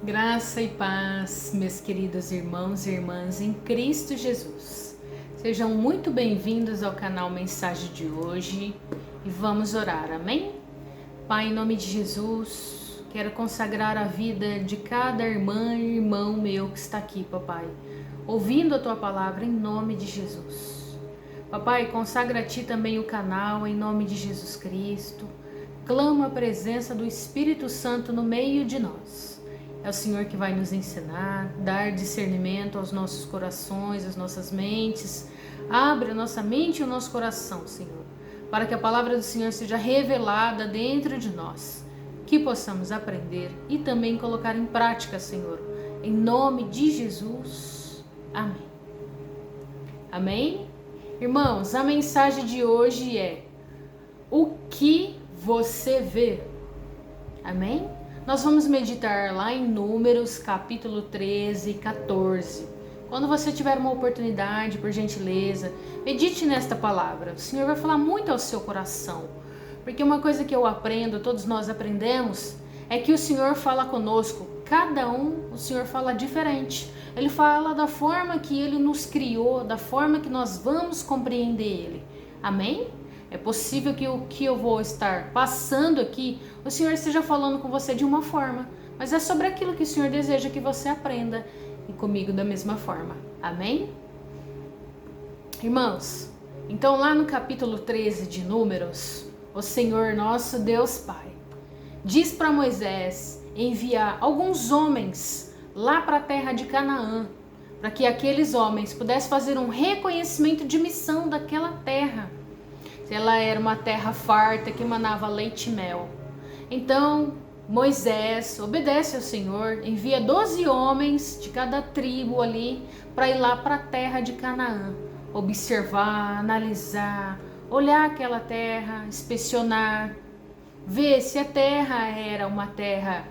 Graça e paz, meus queridos irmãos e irmãs em Cristo Jesus. Sejam muito bem-vindos ao canal Mensagem de hoje e vamos orar, amém? Pai, em nome de Jesus, quero consagrar a vida de cada irmã e irmão meu que está aqui, papai, ouvindo a tua palavra em nome de Jesus. Papai, consagra a ti também o canal em nome de Jesus Cristo. Clama a presença do Espírito Santo no meio de nós. É o Senhor que vai nos ensinar, dar discernimento aos nossos corações, às nossas mentes. Abre a nossa mente e o nosso coração, Senhor, para que a palavra do Senhor seja revelada dentro de nós, que possamos aprender e também colocar em prática, Senhor, em nome de Jesus. Amém. Amém? Irmãos, a mensagem de hoje é: o que você vê? Amém? Nós vamos meditar lá em Números, capítulo 13 e 14. Quando você tiver uma oportunidade, por gentileza, medite nesta palavra. O Senhor vai falar muito ao seu coração. Porque uma coisa que eu aprendo, todos nós aprendemos, é que o Senhor fala conosco. Cada um, o Senhor fala diferente. Ele fala da forma que Ele nos criou, da forma que nós vamos compreender Ele. Amém? É possível que o que eu vou estar passando aqui, o Senhor esteja falando com você de uma forma, mas é sobre aquilo que o Senhor deseja que você aprenda e comigo da mesma forma. Amém? Irmãos, então lá no capítulo 13 de Números, o Senhor nosso Deus Pai diz para Moisés enviar alguns homens lá para a terra de Canaã, para que aqueles homens pudessem fazer um reconhecimento de missão daquela terra. Ela era uma terra farta que emanava leite e mel. Então Moisés obedece ao Senhor, envia 12 homens de cada tribo ali para ir lá para a terra de Canaã, observar, analisar, olhar aquela terra, inspecionar, ver se a terra era uma terra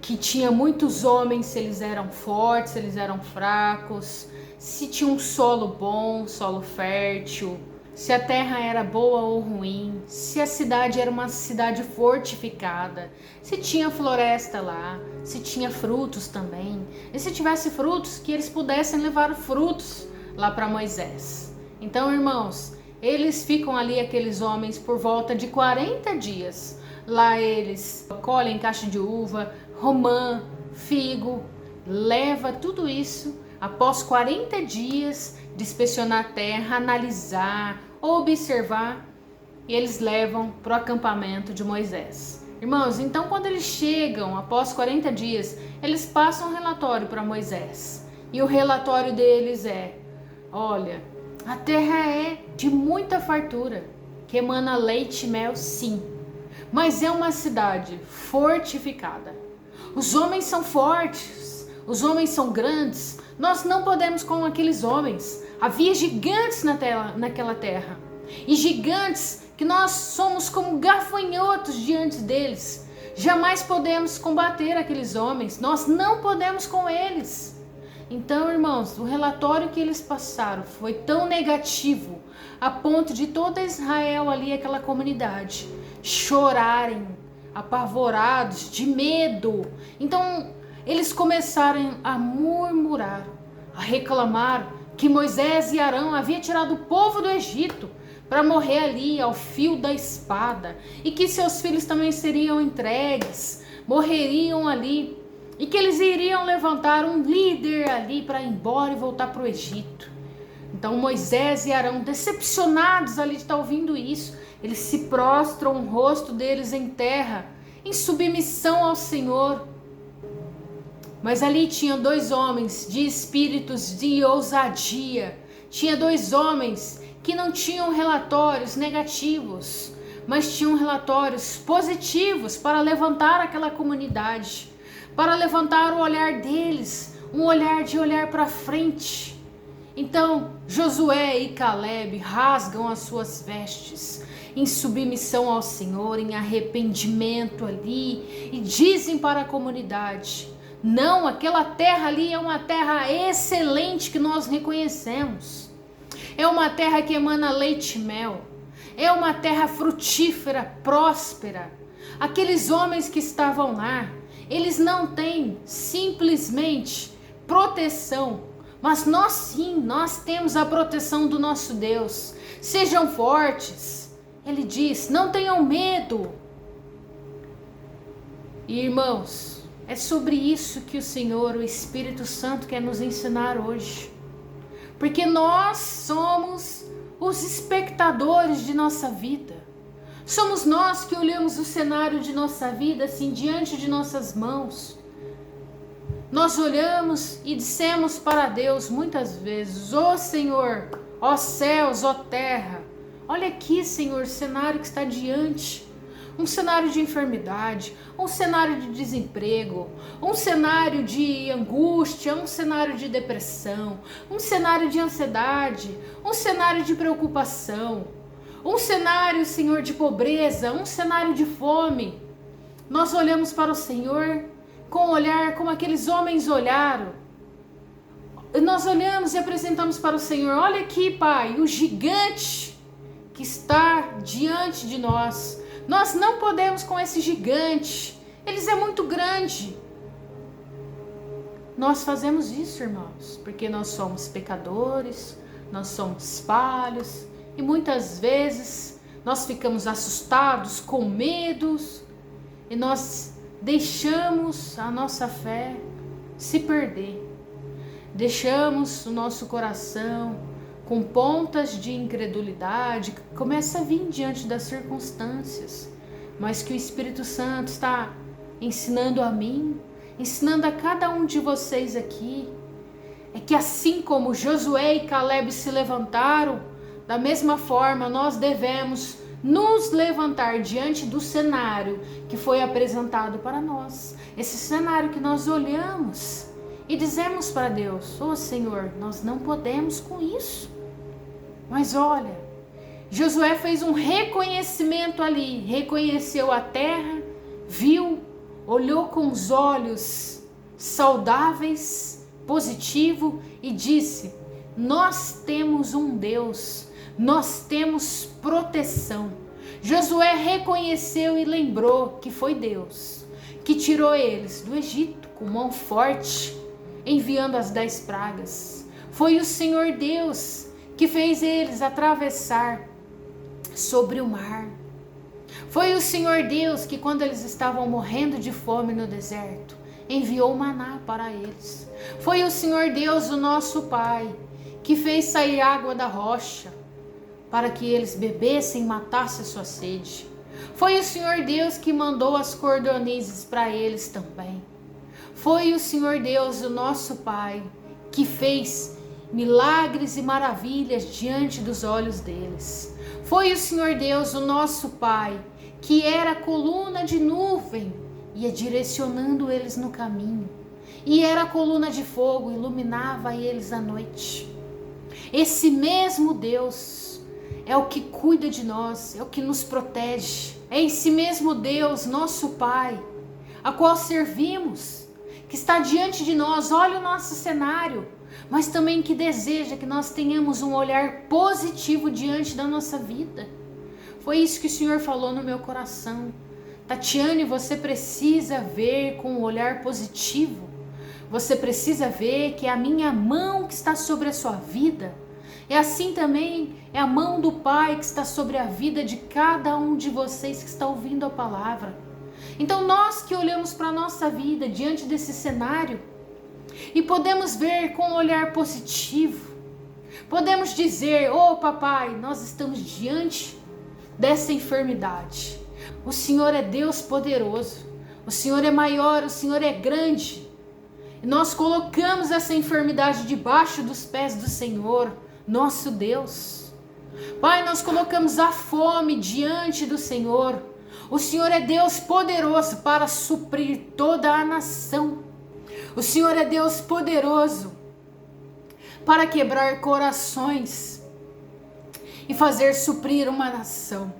que tinha muitos homens, se eles eram fortes, se eles eram fracos, se tinha um solo bom, solo fértil, se a terra era boa ou ruim, se a cidade era uma cidade fortificada, se tinha floresta lá, se tinha frutos também, e se tivesse frutos, que eles pudessem levar frutos lá para Moisés. Então, irmãos, eles ficam ali, aqueles homens, por volta de 40 dias. Lá eles colhem caixa de uva, romã, figo, leva tudo isso. Após 40 dias de inspecionar a terra, analisar, observar, e eles levam para o acampamento de Moisés. Irmãos, então quando eles chegam, após 40 dias, eles passam um relatório para Moisés. E o relatório deles é: olha, a terra é de muita fartura, que emana leite e mel, sim, mas é uma cidade fortificada. Os homens são fortes, os homens são grandes, nós não podemos com aqueles homens. Havia gigantes naquela terra. E gigantes que nós somos como gafanhotos diante deles. Jamais podemos combater aqueles homens. Nós não podemos com eles. Então, irmãos, o relatório que eles passaram foi tão negativo, a ponto de toda Israel ali, aquela comunidade, chorarem, apavorados, de medo. Então, eles começaram a murmurar, a reclamar que Moisés e Arão haviam tirado o povo do Egito para morrer ali ao fio da espada, e que seus filhos também seriam entregues, morreriam ali, e que eles iriam levantar um líder ali para ir embora e voltar para o Egito. Então Moisés e Arão, decepcionados ali de estar ouvindo isso, eles se prostram, o rosto deles em terra, em submissão ao Senhor. Mas ali tinham 2 homens de espíritos de ousadia. Tinha 2 homens que não tinham relatórios negativos, mas tinham relatórios positivos para levantar aquela comunidade, para levantar o olhar deles, um olhar de olhar para frente. Então Josué e Caleb rasgam as suas vestes em submissão ao Senhor, em arrependimento ali, e dizem para a comunidade: não, aquela terra ali é uma terra excelente que nós reconhecemos. É uma terra que emana leite e mel. É uma terra frutífera, próspera. Aqueles homens que estavam lá, eles não têm simplesmente proteção, mas nós temos a proteção do nosso Deus. Sejam fortes. Ele diz, não tenham medo. E, irmãos, é sobre isso que o Senhor, o Espírito Santo, quer nos ensinar hoje. Porque nós somos os espectadores de nossa vida. Somos nós que olhamos o cenário de nossa vida assim diante de nossas mãos. Nós olhamos e dissemos para Deus muitas vezes, ó Senhor, ó céus, ó terra, olha aqui, Senhor, o cenário que está diante. Um cenário de enfermidade, um cenário de desemprego, um cenário de angústia, um cenário de depressão, um cenário de ansiedade, um cenário de preocupação, um cenário, Senhor, de pobreza, um cenário de fome. Nós olhamos para o Senhor com o olhar como aqueles homens olharam. Nós olhamos e apresentamos para o Senhor, olha aqui, Pai, o gigante que está diante de nós. Nós não podemos com esse gigante, ele é muito grande. Nós fazemos isso, irmãos, porque nós somos pecadores, nós somos falhos, e muitas vezes nós ficamos assustados, com medos, e nós deixamos a nossa fé se perder. Deixamos o nosso coração com pontas de incredulidade, que começa a vir diante das circunstâncias, mas que o Espírito Santo está ensinando a mim, ensinando a cada um de vocês aqui, é que assim como Josué e Caleb se levantaram, da mesma forma nós devemos nos levantar diante do cenário que foi apresentado para nós, esse cenário que nós olhamos e dizemos para Deus, ô Senhor, nós não podemos com isso. Mas olha, Josué fez um reconhecimento ali, reconheceu a terra, viu, olhou com os olhos saudáveis, positivo e disse, nós temos um Deus, nós temos proteção. Josué reconheceu e lembrou que foi Deus que tirou eles do Egito com mão forte, enviando as 10 pragas. Foi o Senhor Deus que fez eles atravessar sobre o mar. Foi o Senhor Deus que, quando eles estavam morrendo de fome no deserto, enviou maná para eles. Foi o Senhor Deus, o nosso Pai, que fez sair água da rocha para que eles bebessem e matassem a sua sede. Foi o Senhor Deus que mandou as cordonizes para eles também. Foi o Senhor Deus, o nosso Pai, que fez milagres e maravilhas diante dos olhos deles. Foi o Senhor Deus, o nosso Pai, que era a coluna de nuvem, ia direcionando eles no caminho, e era a coluna de fogo, iluminava eles à noite. Esse mesmo Deus é o que cuida de nós, é o que nos protege. É esse mesmo Deus, nosso Pai, a qual servimos, que está diante de nós, olha o nosso cenário, mas também que deseja que nós tenhamos um olhar positivo diante da nossa vida. Foi isso que o Senhor falou no meu coração. Tatiane, você precisa ver com um olhar positivo. Você precisa ver que é a minha mão que está sobre a sua vida. E assim também é a mão do Pai que está sobre a vida de cada um de vocês que está ouvindo a palavra. Então nós que olhamos para a nossa vida diante desse cenário e podemos ver com um olhar positivo, podemos dizer, ô papai, nós estamos diante dessa enfermidade. O Senhor é Deus poderoso, o Senhor é maior, o Senhor é grande. E nós colocamos essa enfermidade debaixo dos pés do Senhor, nosso Deus. Pai, nós colocamos a fome diante do Senhor. O Senhor é Deus poderoso para suprir toda a nação. O Senhor é Deus poderoso para quebrar corações e fazer suprir uma nação.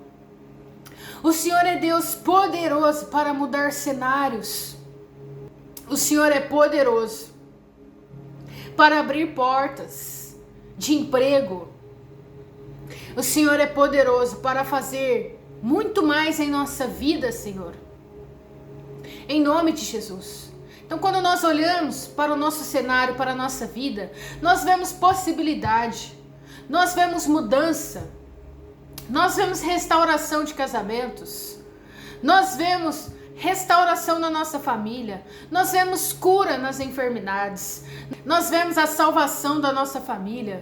O Senhor é Deus poderoso para mudar cenários. O Senhor é poderoso para abrir portas de emprego. O Senhor é poderoso para fazer muito mais em nossa vida, Senhor. Em nome de Jesus. Então, quando nós olhamos para o nosso cenário, para a nossa vida, nós vemos possibilidade, nós vemos mudança, nós vemos restauração de casamentos, nós vemos restauração na nossa família, nós vemos cura nas enfermidades, nós vemos a salvação da nossa família,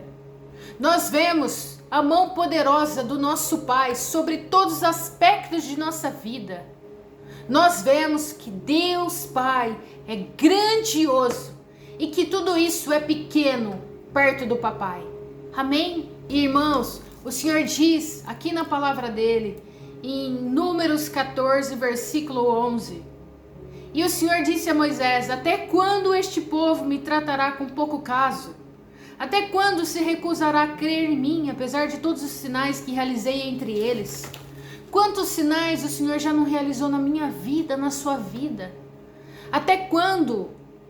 nós vemos a mão poderosa do nosso Pai sobre todos os aspectos de nossa vida. Nós vemos que Deus Pai é grandioso e que tudo isso é pequeno perto do Papai. Amém? E, irmãos, o Senhor diz aqui na palavra dele, em Números 14, versículo 11. E o Senhor disse a Moisés: até quando este povo me tratará com pouco caso? Até quando se recusará a crer em mim, apesar de todos os sinais que realizei entre eles? Quantos sinais o Senhor já não realizou na minha vida, na sua vida? Até quando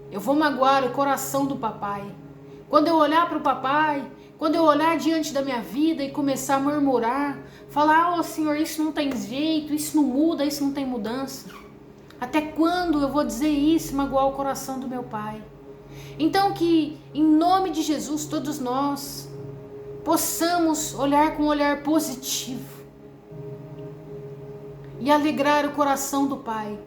eu vou magoar o coração do papai? Quando eu olhar para o papai, quando eu olhar diante da minha vida e começar a murmurar, falar: oh Senhor, isso não tem jeito, isso não muda, isso não tem mudança. Até quando eu vou dizer isso, magoar o coração do meu pai? Então que, em nome de Jesus, todos nós possamos olhar com um olhar positivo e alegrar o coração do Pai,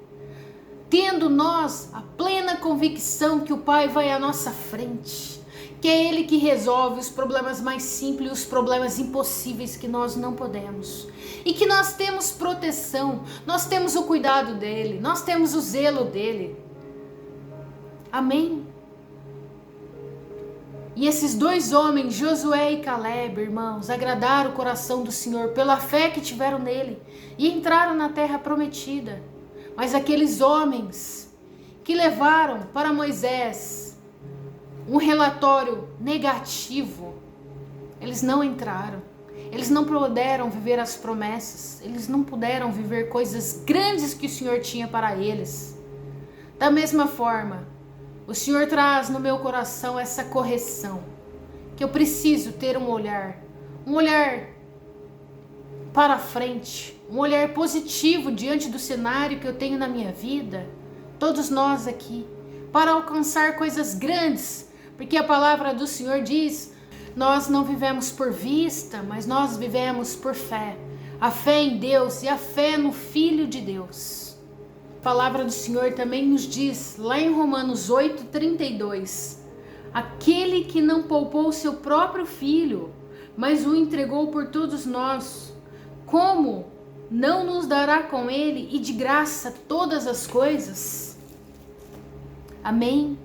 tendo nós a plena convicção que o Pai vai à nossa frente, que é Ele que resolve os problemas mais simples e os problemas impossíveis que nós não podemos, e que nós temos proteção, nós temos o cuidado dEle, nós temos o zelo dEle. Amém? E esses dois homens, Josué e Caleb, irmãos, agradaram o coração do Senhor pela fé que tiveram nele e entraram na terra prometida. Mas aqueles homens que levaram para Moisés um relatório negativo, eles não entraram. Eles não puderam viver as promessas, eles não puderam viver coisas grandes que o Senhor tinha para eles. Da mesma forma, o Senhor traz no meu coração essa correção, que eu preciso ter um olhar para frente, um olhar positivo diante do cenário que eu tenho na minha vida, todos nós aqui, para alcançar coisas grandes, porque a palavra do Senhor diz: nós não vivemos por vista, mas nós vivemos por fé, a fé em Deus e a fé no Filho de Deus. A palavra do Senhor também nos diz, lá em Romanos 8:32, aquele que não poupou seu próprio filho, mas o entregou por todos nós, como não nos dará com ele e de graça todas as coisas? Amém?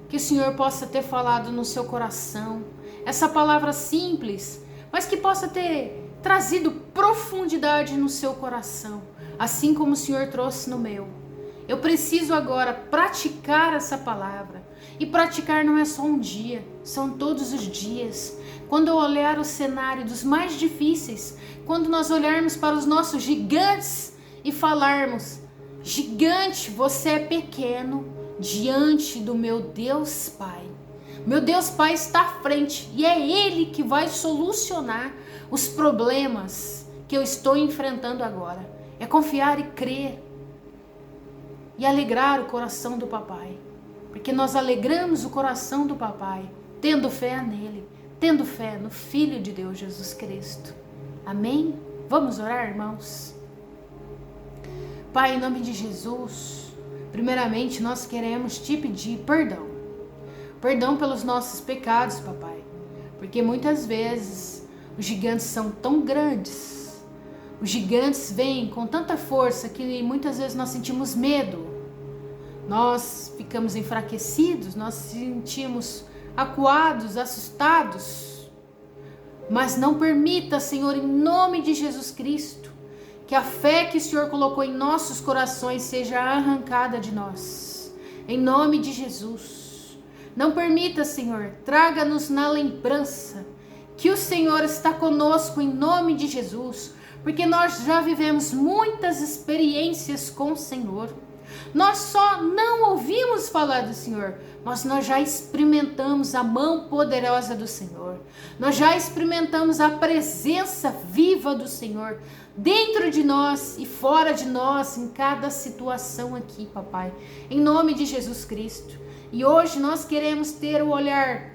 Que o Senhor possa ter falado no seu coração essa palavra simples, mas que possa ter trazido profundidade no seu coração, assim como o Senhor trouxe no meu. Eu preciso agora praticar essa palavra. E praticar não é só um dia, são todos os dias. Quando eu olhar o cenário dos mais difíceis, quando nós olharmos para os nossos gigantes e falarmos: gigante, você é pequeno diante do meu Deus Pai. Meu Deus Pai está à frente e é Ele que vai solucionar os problemas que eu estou enfrentando agora. É confiar e crer e alegrar o coração do papai, porque nós alegramos o coração do papai tendo fé nele, tendo fé no Filho de Deus, Jesus Cristo. Amém? Vamos orar, irmãos? Pai, em nome de Jesus, primeiramente nós queremos te pedir perdão pelos nossos pecados, papai, porque muitas vezes os gigantes são tão grandes. Os gigantes vêm com tanta força que muitas vezes nós sentimos medo. Nós ficamos enfraquecidos, nós sentimos acuados, assustados. Mas não permita, Senhor, em nome de Jesus Cristo, que a fé que o Senhor colocou em nossos corações seja arrancada de nós. Em nome de Jesus. Não permita, Senhor, traga-nos na lembrança que o Senhor está conosco em nome de Jesus, porque nós já vivemos muitas experiências com o Senhor. Nós só não ouvimos falar do Senhor, mas nós já experimentamos a mão poderosa do Senhor. Nós já experimentamos a presença viva do Senhor dentro de nós e fora de nós, em cada situação aqui, papai. Em nome de Jesus Cristo. E hoje nós queremos ter o olhar,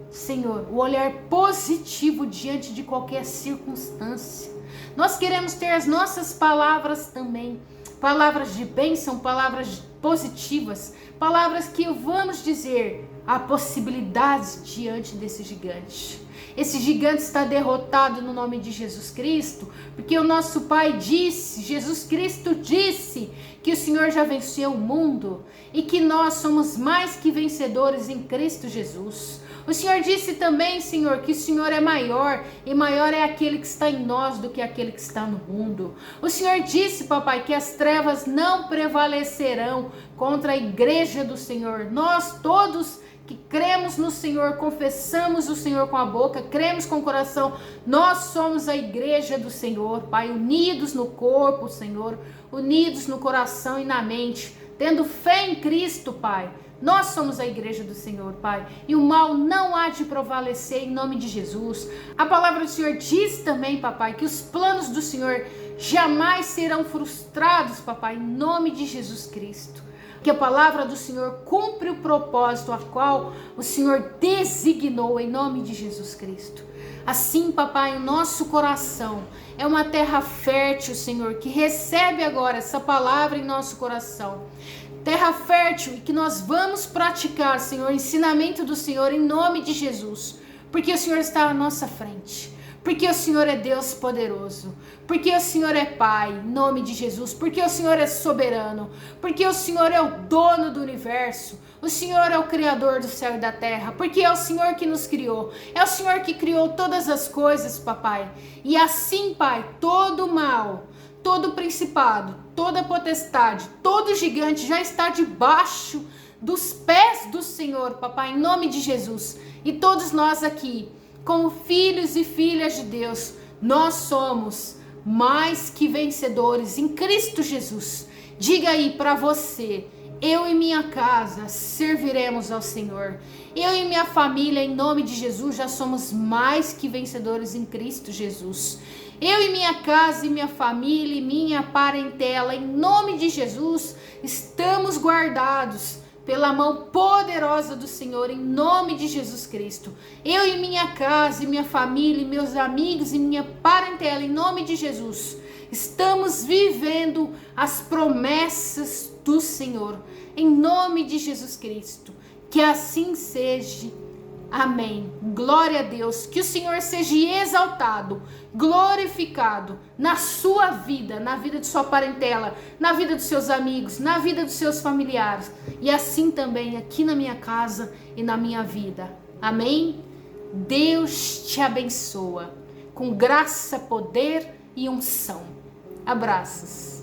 Senhor, o olhar positivo diante de qualquer circunstância. Nós queremos ter as nossas palavras também, palavras de bênção, palavras positivas, palavras que vamos dizer há possibilidades diante desse gigante. Esse gigante está derrotado no nome de Jesus Cristo, porque o nosso Pai disse, Jesus Cristo disse, que o Senhor já venceu o mundo e que nós somos mais que vencedores em Cristo Jesus. O Senhor disse também, Senhor, que o Senhor é maior e maior é aquele que está em nós do que aquele que está no mundo. O Senhor disse, papai, que as trevas não prevalecerão contra a igreja do Senhor. Nós todos que cremos no Senhor, confessamos o Senhor com a boca, cremos com o coração, nós somos a igreja do Senhor, Pai, unidos no corpo, Senhor, unidos no coração e na mente, tendo fé em Cristo, Pai. Nós somos a igreja do Senhor, Pai, e o mal não há de prevalecer em nome de Jesus. A palavra do Senhor diz também, papai, que os planos do Senhor jamais serão frustrados, papai, em nome de Jesus Cristo. Que a palavra do Senhor cumpre o propósito a qual o Senhor designou em nome de Jesus Cristo. Assim, papai, o nosso coração é uma terra fértil, Senhor, que recebe agora essa palavra em nosso coração. Terra fértil e que nós vamos praticar, Senhor, o ensinamento do Senhor em nome de Jesus. Porque o Senhor está à nossa frente. Porque o Senhor é Deus poderoso. Porque o Senhor é Pai, em nome de Jesus. Porque o Senhor é soberano. Porque o Senhor é o dono do universo. O Senhor é o Criador do céu e da terra. Porque é o Senhor que nos criou. É o Senhor que criou todas as coisas, papai. E assim, Pai, todo mal, todo principado, toda potestade, todo gigante já está debaixo dos pés do Senhor, papai, em nome de Jesus. E todos nós aqui, como filhos e filhas de Deus, nós somos mais que vencedores em Cristo Jesus. Diga aí para você: eu e minha casa serviremos ao Senhor. Eu e minha família, em nome de Jesus, já somos mais que vencedores em Cristo Jesus. Eu e minha casa e minha família e minha parentela, em nome de Jesus, estamos guardados pela mão poderosa do Senhor, em nome de Jesus Cristo. Eu e minha casa e minha família, e meus amigos e minha parentela, em nome de Jesus, estamos vivendo as promessas do Senhor, em nome de Jesus Cristo. Que assim seja. Amém. Glória a Deus. Que o Senhor seja exaltado, glorificado na sua vida, na vida de sua parentela, na vida dos seus amigos, na vida dos seus familiares. E assim também aqui na minha casa e na minha vida. Amém? Deus te abençoa com graça, poder e unção. Abraços.